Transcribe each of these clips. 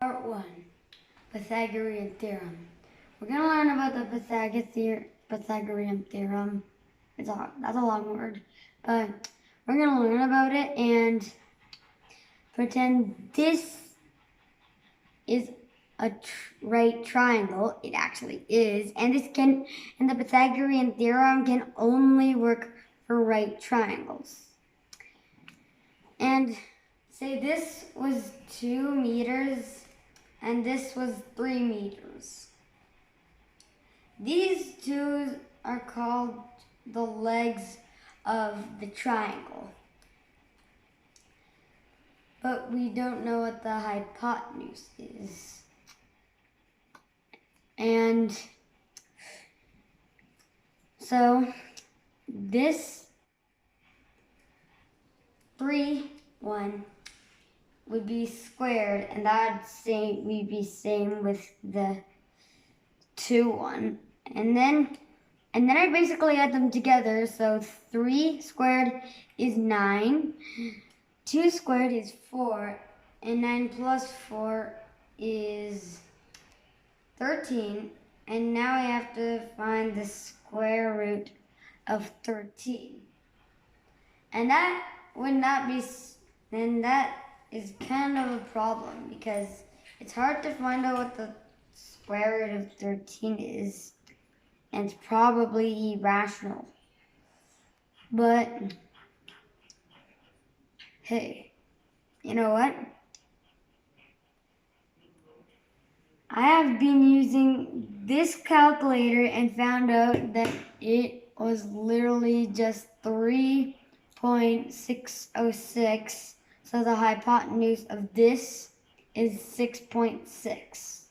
Part 1, Pythagorean Theorem. We're going to learn about the Pythagorean Theorem. That's a long word, but we're going to learn about it and pretend this is a right triangle. It actually is, and the Pythagorean Theorem can only work for right triangles. And say this was 2 meters and this was 3 meters. These two are called the legs of the triangle. But we don't know what the hypotenuse is. And so this 3, 1 would be squared, and we'd be same with the 2, 1. And then I basically add them together. So 3 squared is 9, 2 squared is 4, and 9 plus 4 is 13. And now I have to find the square root of 13. And that would not be, and that is kind of a problem because it's hard to find out what the square root of 13 is, and it's probably irrational. But hey, you know what? I have been using this calculator and found out that it was literally just 3.606. So the hypotenuse of this is 6.6.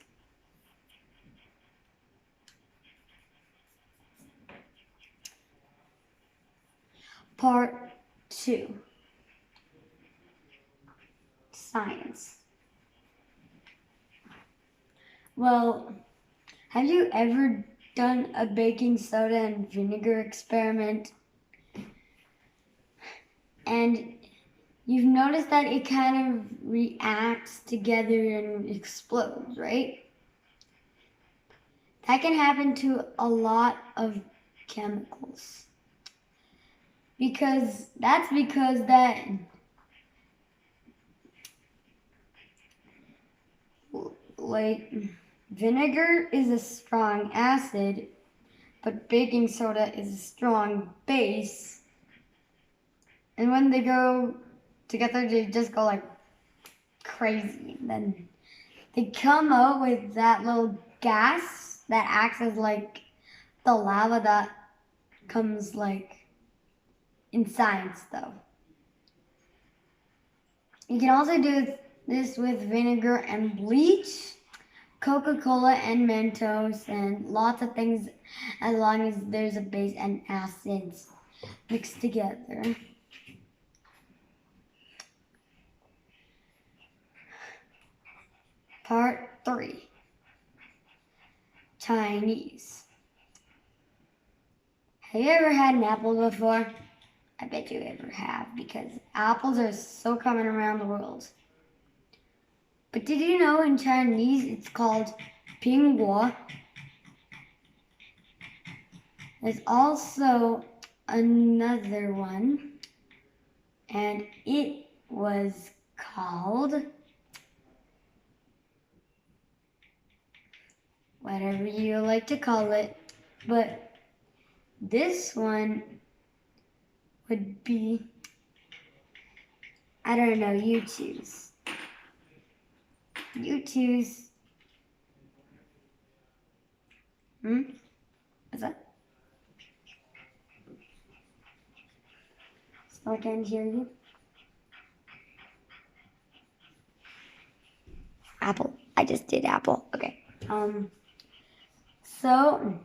Part 2, Science. Well, have you ever done a baking soda and vinegar experiment? And you've noticed that it kind of reacts together and explodes, right? That can happen to a lot of chemicals. Because vinegar is a strong acid, but baking soda is a strong base. And when they go together, they just go like crazy. Then they come out with that little gas that acts as like the lava that comes like in science though. You can also do this with vinegar and bleach, Coca-Cola and Mentos, and lots of things as long as there's a base and acids mixed together. Part 3, Chinese. Have you ever had an apple before? I bet you ever have, because apples are so common around the world. But did you know in Chinese it's called pingguo? There's also another one, and it was called whatever you like to call it, but this one would be, I don't know, you choose. You choose. What's that? Still I can't hear you. Apple. I just did apple. Okay. So,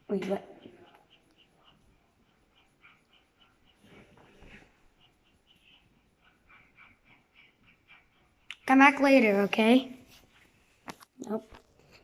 wait, what? Come back later, okay? Nope.